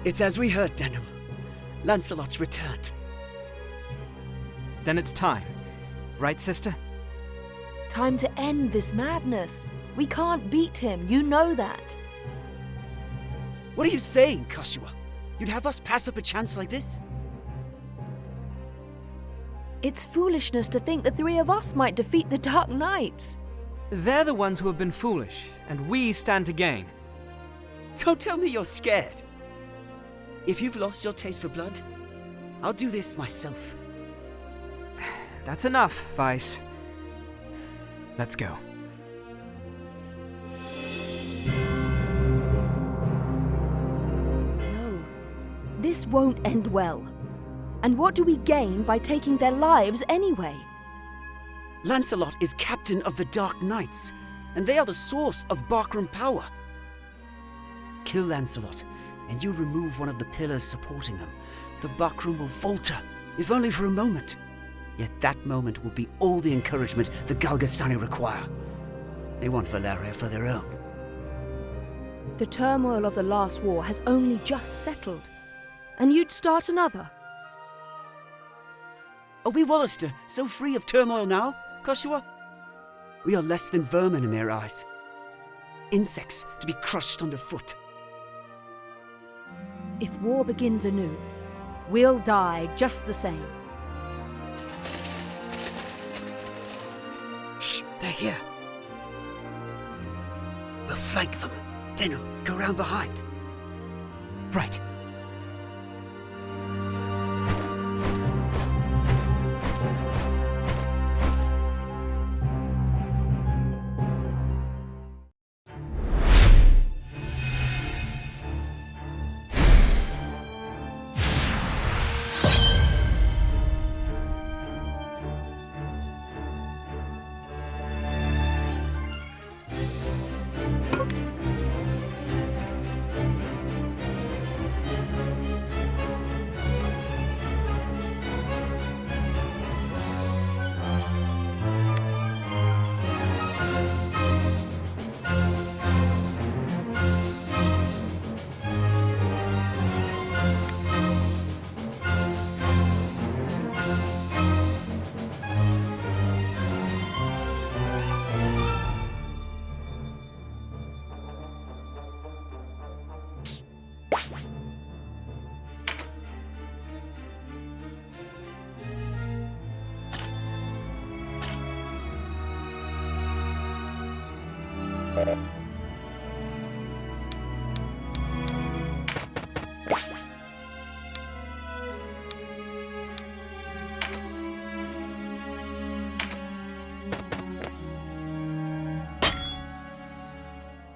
It's as we heard, Denham. Lancelot's returned. Then it's time. Right, sister? Time to end this madness. We can't beat him, you know that. What are you saying, Kashua? You'd have us pass up a chance like this? It's foolishness to think the three of us might defeat the Dark Knights. They're the ones who have been foolish, and we stand to gain. Don't tell me you're scared. If you've lost your taste for blood, I'll do this myself. That's enough, Vice. Let's go. No, this won't end well. And what do we gain by taking their lives anyway? Lancelot is captain of the Dark Knights, and they are the source of Barkram power. Kill Lancelot, and you remove one of the pillars supporting them. The Barkram will falter, if only for a moment. Yet that moment will be all the encouragement the Galgastani require. They want Valeria for their own. The turmoil of the last war has only just settled. And you'd start another? Are we Wallister so free of turmoil now, Kashua? We are less than vermin in their eyes. Insects to be crushed underfoot. If war begins anew, we'll die just the same. Shh, they're here. We'll flank them. Denham, go round behind. Right.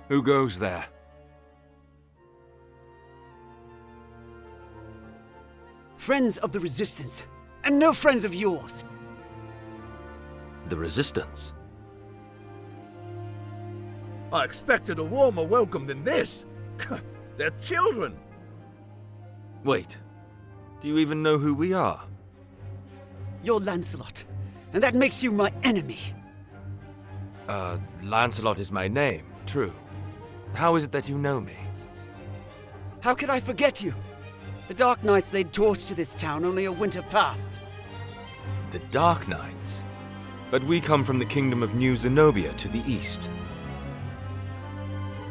Who goes there? Friends of the Resistance, and no friends of yours. The Resistance? I expected a warmer welcome than this. They're children. Wait, do you even know who we are? You're Lancelot, and that makes you my enemy. Lancelot is my name, true. How is it that you know me? How could I forget you? The Dark Knights laid torch to this town only a winter past. The Dark Knights? But we come from the kingdom of New Zenobia to the east.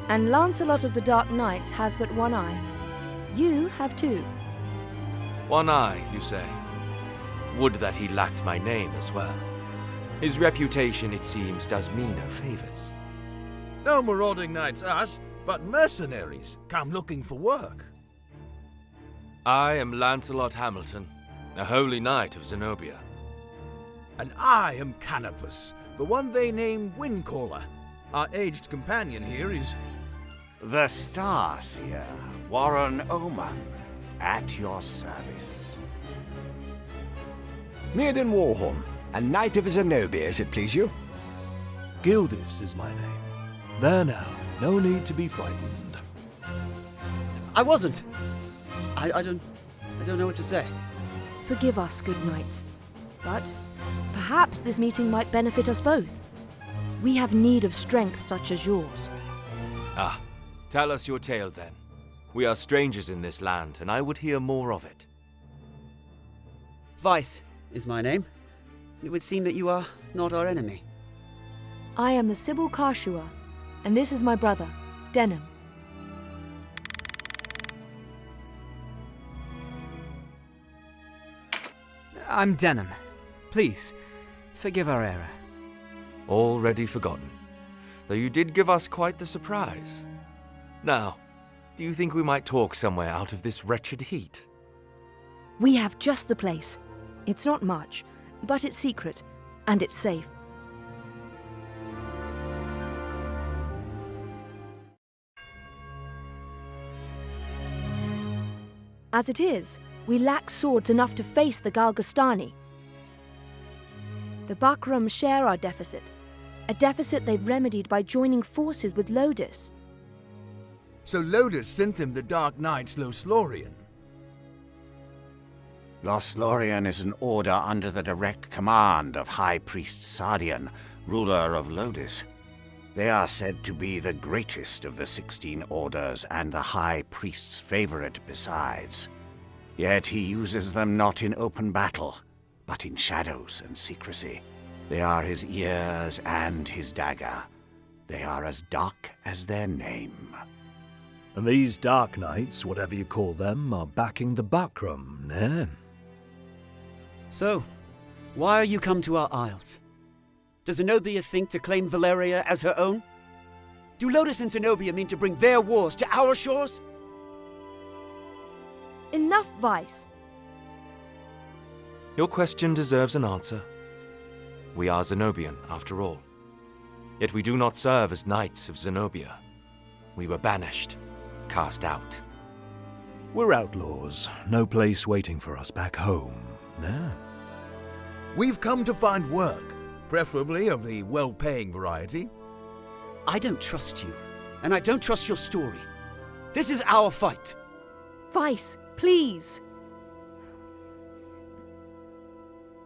And Lancelot of the Dark Knights has but one eye. You have two. One eye, you say? Would that he lacked my name as well. His reputation, it seems, does me no favors. No marauding knights us, but mercenaries come looking for work. I am Lancelot Hamilton, a holy knight of Zenobia. And I am Canopus, the one they name Windcaller. Our aged companion here is... The Starseer, Warren Oman, at your service. Mirden Warhorn, a knight of Zenobia, as it please you. Gildis is my name. There now, no need to be frightened. I wasn't. I don't know what to say. Forgive us, good knights. But perhaps this meeting might benefit us both. We have need of strength such as yours. Ah, tell us your tale then. We are strangers in this land, and I would hear more of it. Vice is my name. It would seem that you are not our enemy. I am the Sybil Karshua, and this is my brother, Denham. I'm Denham. Please, forgive our error. Already forgotten. Though you did give us quite the surprise. Now, do you think we might talk somewhere out of this wretched heat? We have just the place. It's not much, but it's secret, and it's safe. As it is, we lack swords enough to face the Galgastani. The Bakram share our deficit, a deficit they've remedied by joining forces with Lodis. So Lodis sent them the Dark Knights Loslorian. Loslorian is an order under the direct command of High Priest Sardian, ruler of Lodis. They are said to be the greatest of the 16 orders and the High Priest's favorite besides. Yet he uses them not in open battle, but in shadows and secrecy. They are his ears and his dagger. They are as dark as their name. And these Dark Knights, whatever you call them, are backing the Bakram, eh? So, why are you come to our isles? Does Zenobia think to claim Valeria as her own? Do Lodis and Zenobia mean to bring their wars to our shores? Enough, Vice. Your question deserves an answer. We are Zenobian, after all. Yet we do not serve as knights of Zenobia. We were banished, cast out. We're outlaws. No place waiting for us back home, nah? We've come to find work, preferably of the well-paying variety. I don't trust you, and I don't trust your story. This is our fight. Vice, please.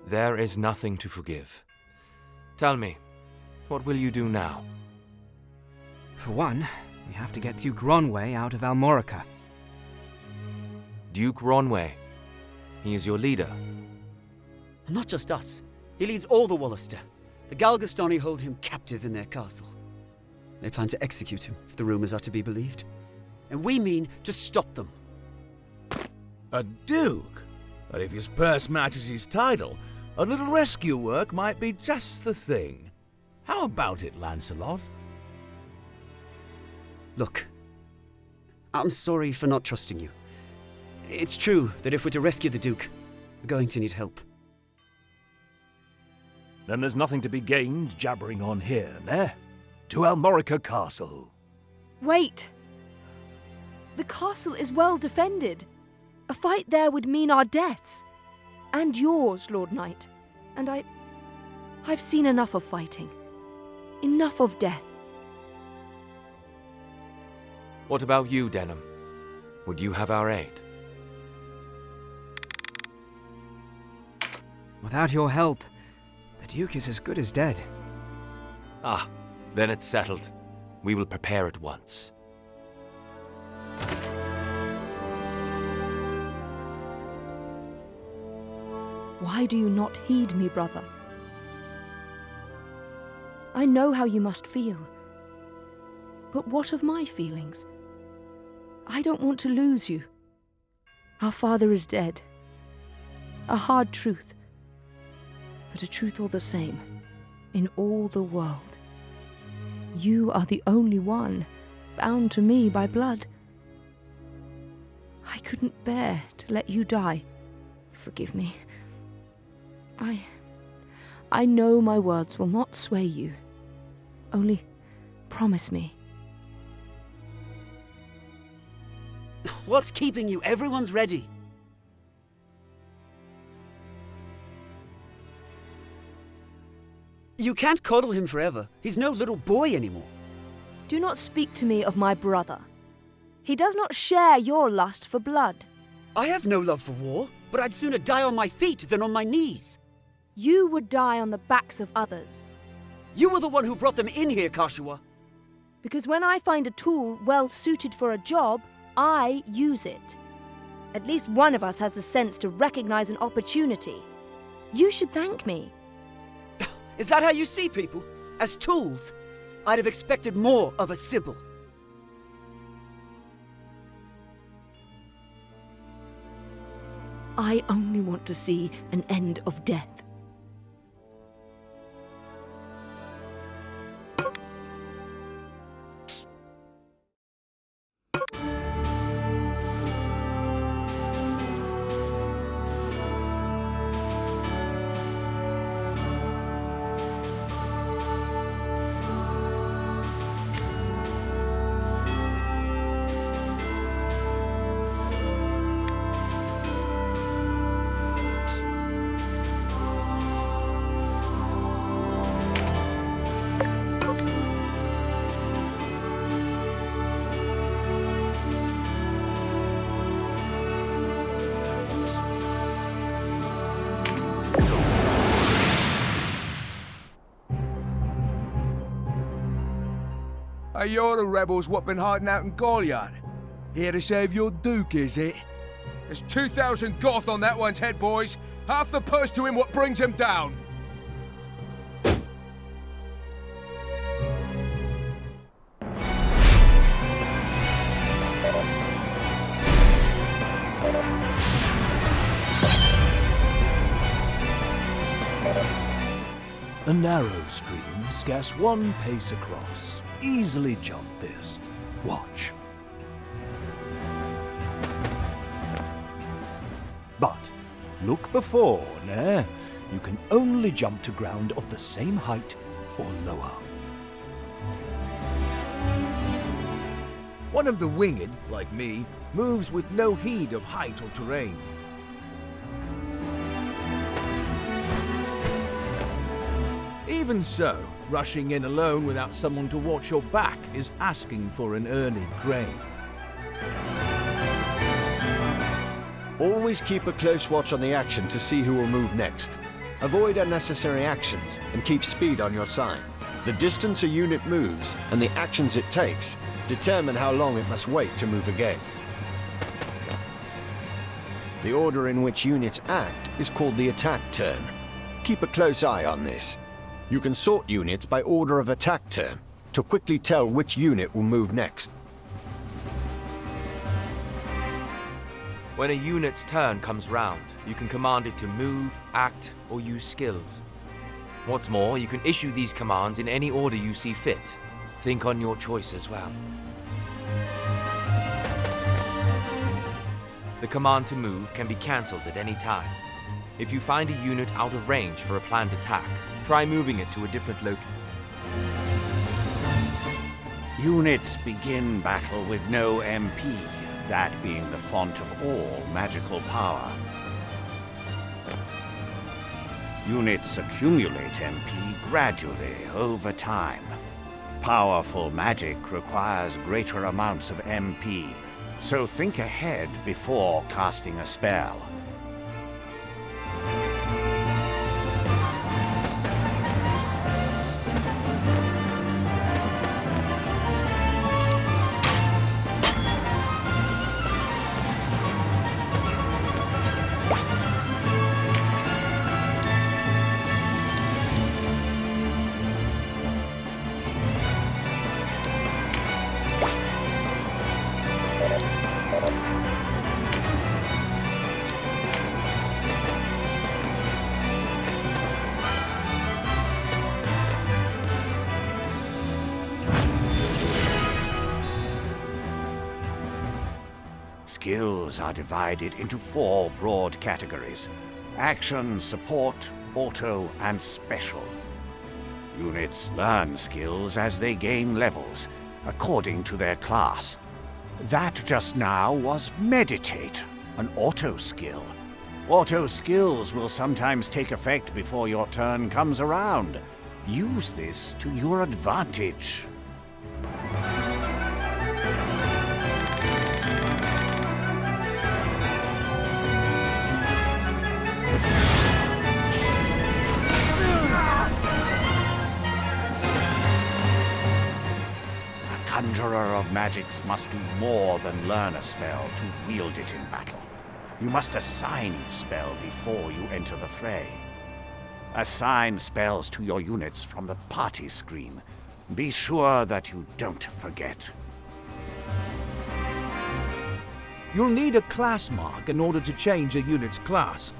There is nothing to forgive. Tell me, what will you do now? For one, we have to get Duke Ronway out of Almorica. Duke Ronway. He is your leader. Not just us. He leads all the Wallister. The Galgastani hold him captive in their castle. They plan to execute him, if the rumors are to be believed. And we mean to stop them. A duke? But if his purse matches his title, a little rescue work might be just the thing. How about it, Lancelot? Look, I'm sorry for not trusting you. It's true that if we're to rescue the Duke, we're going to need help. Then there's nothing to be gained jabbering on here, nah? To Almorica Castle. Wait. The castle is well defended. A fight there would mean our deaths. And yours, Lord Knight. And I've seen enough of fighting. Enough of death. What about you, Denham? Would you have our aid? Without your help, the Duke is as good as dead. Ah, then it's settled. We will prepare at once. Why do you not heed me, brother? I know how you must feel. But what of my feelings? I don't want to lose you. Our father is dead. A hard truth. But a truth all the same, in all the world. You are the only one, bound to me by blood. I couldn't bear to let you die. Forgive me. I know my words will not sway you. Only promise me. What's keeping you? Everyone's ready. You can't coddle him forever. He's no little boy anymore. Do not speak to me of my brother. He does not share your lust for blood. I have no love for war, but I'd sooner die on my feet than on my knees. You would die on the backs of others. You were the one who brought them in here, Kashua. Because when I find a tool well suited for a job, I use it. At least one of us has the sense to recognize an opportunity. You should thank me. Is that how you see people? As tools? I'd have expected more of a Sybil. I only want to see an end of death. Hey, you're the rebels what been hiding out in Goliath. Here to save your Duke, is it? There's 2,000 Goth on that one's head, boys. Half the purse to him what brings him down. A narrow stream, scarce one pace across. Easily jump this. Watch. But look before, nah. You can only jump to ground of the same height or lower. One of the winged, like me, moves with no heed of height or terrain. Even so, rushing in alone without someone to watch your back is asking for an early grave. Always keep a close watch on the action to see who will move next. Avoid unnecessary actions and keep speed on your side. The distance a unit moves and the actions it takes determine how long it must wait to move again. The order in which units act is called the attack turn. Keep a close eye on this. You can sort units by order of attack turn to quickly tell which unit will move next. When a unit's turn comes round, you can command it to move, act, or use skills. What's more, you can issue these commands in any order you see fit. Think on your choice as well. The command to move can be cancelled at any time. If you find a unit out of range for a planned attack, try moving it to a different location. Units begin battle with no MP, that being the font of all magical power. Units accumulate MP gradually over time. Powerful magic requires greater amounts of MP, so think ahead before casting a spell. Skills are divided into 4 broad categories: action, support, auto, and special. Units learn skills as they gain levels, according to their class. That just now was meditate, an auto skill. Auto skills will sometimes take effect before your turn comes around. Use this to your advantage. Conjurer of magics must do more than learn a spell to wield it in battle. You must assign each spell before you enter the fray. Assign spells to your units from the party screen. Be sure that you don't forget. You'll need a class mark in order to change a unit's class.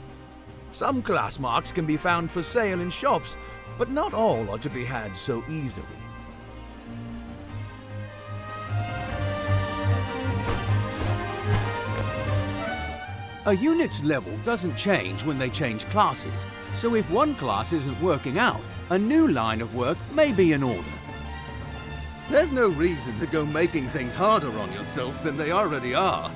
Some class marks can be found for sale in shops, but not all are to be had so easily. A unit's level doesn't change when they change classes, so if one class isn't working out, a new line of work may be in order. There's no reason to go making things harder on yourself than they already are.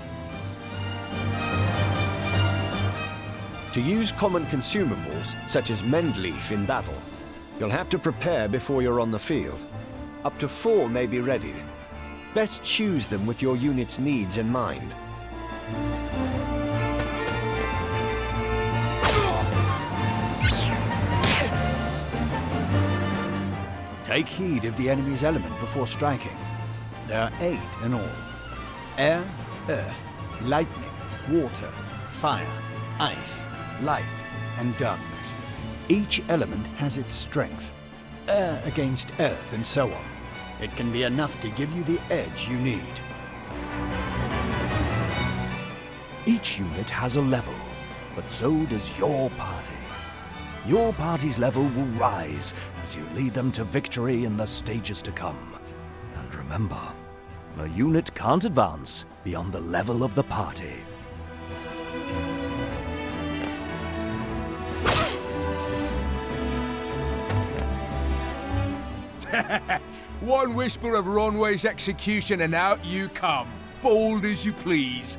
To use common consumables, such as mend leaf in battle, you'll have to prepare before you're on the field. Up to 4 may be ready. Best choose them with your unit's needs in mind. Take heed of the enemy's element before striking. There are 8 in all. Air, earth, lightning, water, fire, ice, light, and darkness. Each element has its strength. Air against earth and so on. It can be enough to give you the edge you need. Each unit has a level, but so does your party. Your party's level will rise as you lead them to victory in the stages to come. And remember, a unit can't advance beyond the level of the party. One whisper of Ronway's execution and out you come, bold as you please.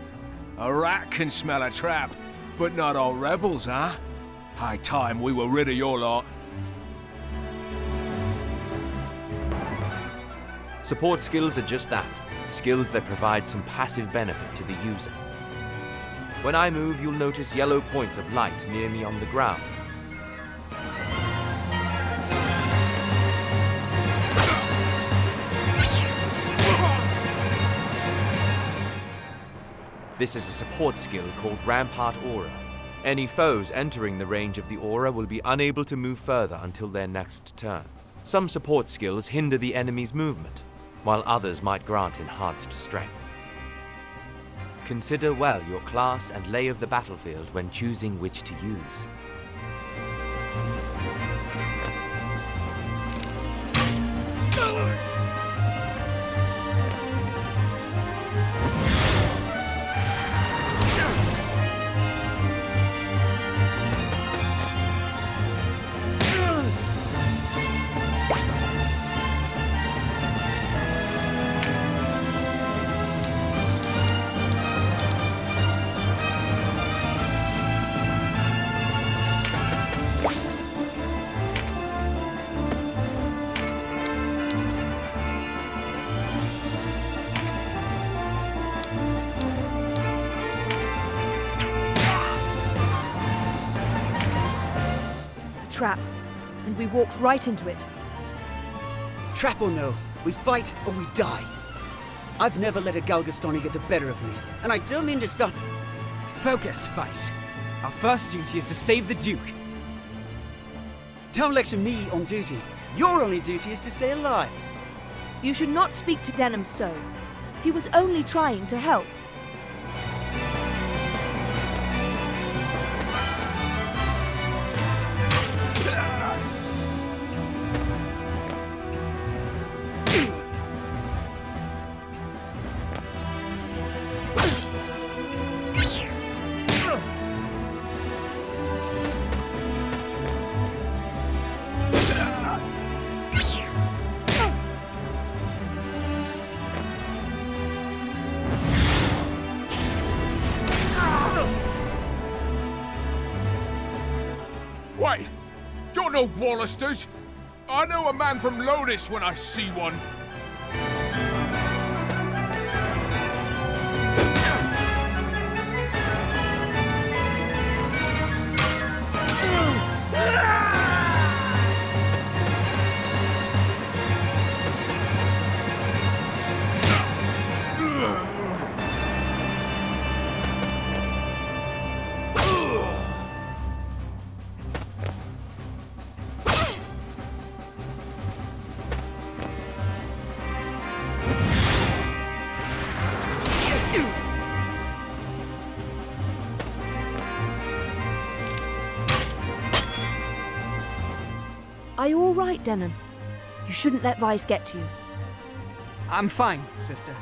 A rat can smell a trap, but not all rebels, huh? High time we were rid of your lot. Support skills are just that, skills that provide some passive benefit to the user. When I move, you'll notice yellow points of light near me on the ground. This is a support skill called Rampart Aura. Any foes entering the range of the aura will be unable to move further until their next turn. Some support skills hinder the enemy's movement, while others might grant enhanced strength. Consider well your class and lay of the battlefield when choosing which to use. Trap, and we walked right into it. Trap or no, we fight or we die. I've never let a Galgastani get the better of me, and I don't mean to start... Focus, Vice. Our first duty is to save the Duke. Don't lecture me on duty. Your only duty is to stay alive. You should not speak to Denham so. He was only trying to help. Wait, you're no Wallisters. I know a man from Lodis when I see one. you all right, Denham? You shouldn't let Vice get to you. I'm fine, sister.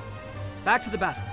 Back to the battle.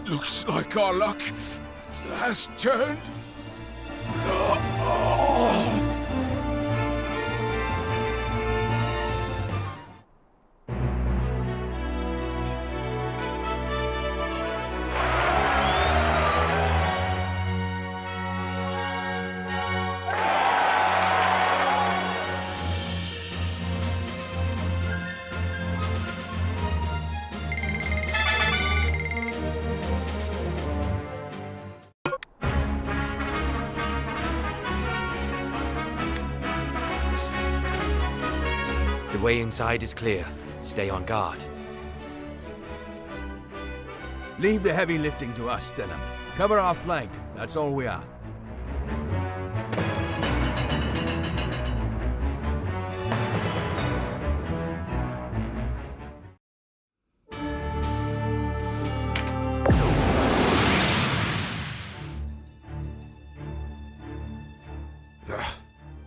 Looks like our luck has turned. The way inside is clear. Stay on guard. Leave the heavy lifting to us, Denham. Cover our flank. That's all we ask.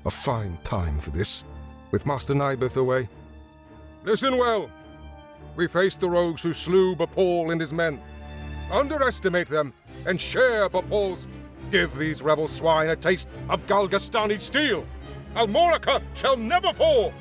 A fine time for this, with Master Nibeth away. Listen well. We faced the rogues who slew Bapal and his men. Underestimate them, and share Bapal's. Give these rebel swine a taste of Galgastani steel. Almorica shall never fall!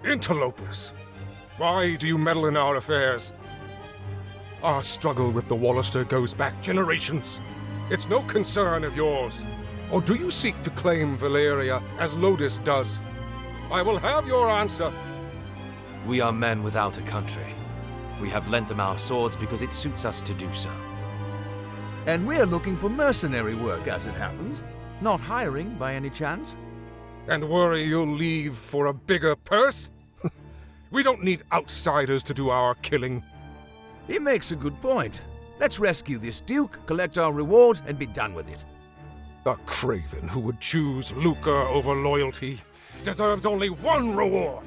Interlopers! Why do you meddle in our affairs? Our struggle with the Wallister goes back generations. It's no concern of yours. Or do you seek to claim Valeria as Lodis does? I will have your answer. We are men without a country. We have lent them our swords because it suits us to do so. And we're looking for mercenary work, as it happens. Not hiring, by any chance? And worry you'll leave for a bigger purse? We don't need outsiders to do our killing. He makes a good point. Let's rescue this Duke, collect our reward, and be done with it. The craven who would choose lucre over loyalty deserves only one reward.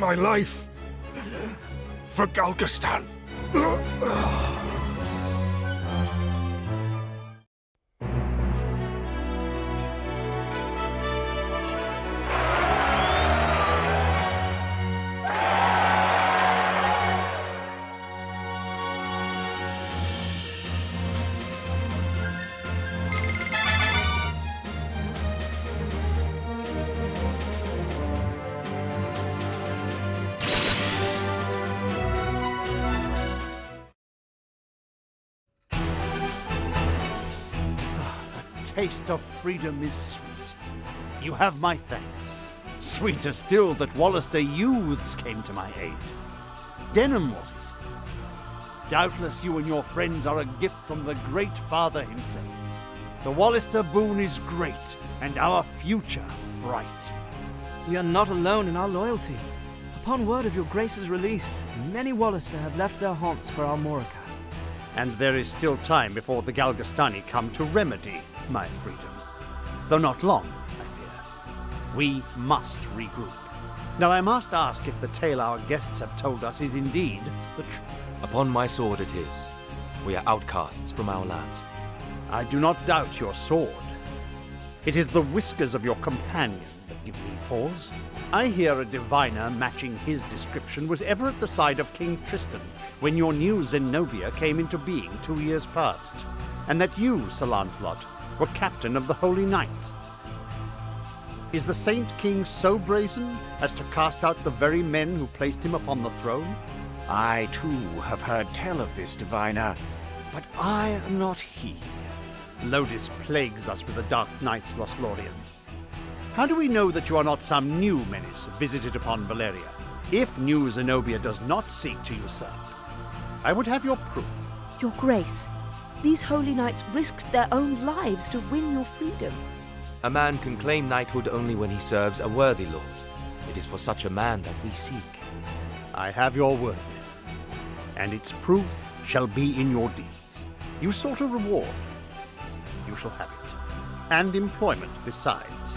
my life for Galgastan. Taste of freedom is sweet. You have my thanks. Sweeter still that Wallister youths came to my aid. Denham, was it? Doubtless you and your friends are a gift from the Great Father himself. The Wallister boon is great, and our future bright. We are not alone in our loyalty. Upon word of your Grace's release, many Wallister have left their haunts for Almorica. And there is still time before the Galgastani come to remedy my freedom. Though not long, I fear. We must regroup. Now I must ask if the tale our guests have told us is indeed the truth. Upon my sword it is. We are outcasts from our land. I do not doubt your sword. It is the whiskers of your companion that give me pause. I hear a diviner matching his description was ever at the side of King Tristan when your new Zenobia came into being 2 years past, and that you, Sir Lancelot, were captain of the Holy Knights. Is the Saint King so brazen as to cast out the very men who placed him upon the throne? I too have heard tell of this diviner, but I am not he. Lodis plagues us with the Dark Knights, Lothlorien. How do we know that you are not some new menace visited upon Valeria? If new Zenobia does not seek to usurp, I would have your proof. Your Grace, these holy knights risked their own lives to win your freedom. A man can claim knighthood only when he serves a worthy lord. It is for such a man that we seek. I have your word, and its proof shall be in your deeds. You sought a reward. You shall have it. And employment besides.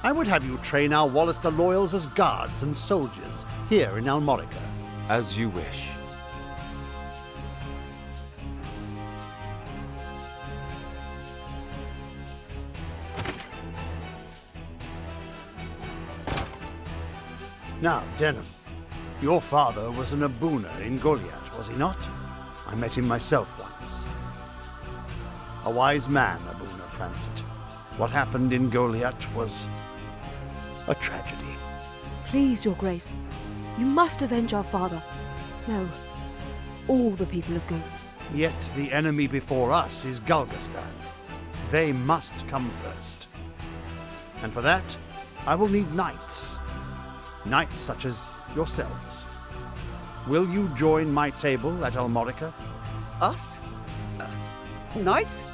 I would have you train our Wallister loyals as guards and soldiers here in Almorica. As you wish. Now, Denham, your father was an Abuna in Goliath, was he not? I met him myself once. A wise man, Abuna Prancet. What happened in Goliath was a tragedy. Please, Your Grace, you must avenge our father. No, all the people of Go. Yet the enemy before us is Galgastan. They must come first. And for that, I will need knights. Knights such as yourselves. Will you join my table at Almorica? Us? Knights?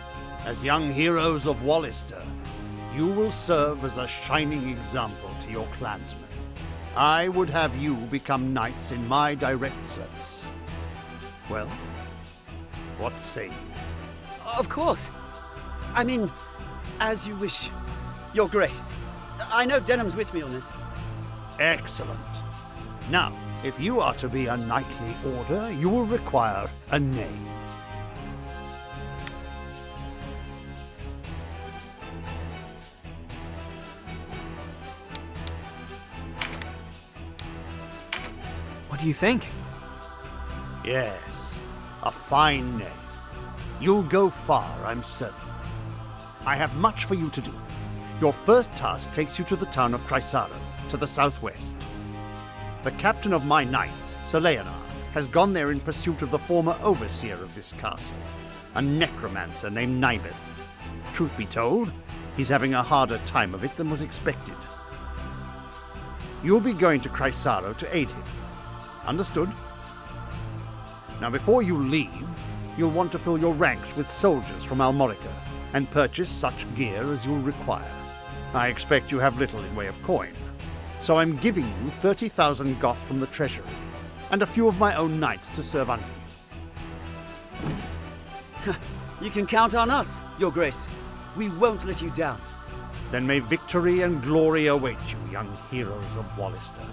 As young heroes of Wallister, you will serve as a shining example to your clansmen. I would have you become knights in my direct service. Well, what say you? Of course. I mean, as you wish, Your Grace. I know Denham's with me on this. Excellent. Now, if you are to be a knightly order, you will require a name. What do you think? Yes, a fine name. You'll go far, I'm certain. I have much for you to do. Your first task takes you to the town of Chrysaro, to the southwest. The captain of my knights, Sir Leonard, has gone there in pursuit of the former overseer of this castle, a necromancer named Nibeth. Truth be told, he's having a harder time of it than was expected. You'll be going to Chrysaro to aid him. Understood? Now before you leave, you'll want to fill your ranks with soldiers from Almorica and purchase such gear as you'll require. I expect you have little in way of coin, so I'm giving you 30,000 Goth from the treasury, and a few of my own knights to serve under you. You can count on us, Your Grace. We won't let you down. Then may victory and glory await you, young heroes of Wallister.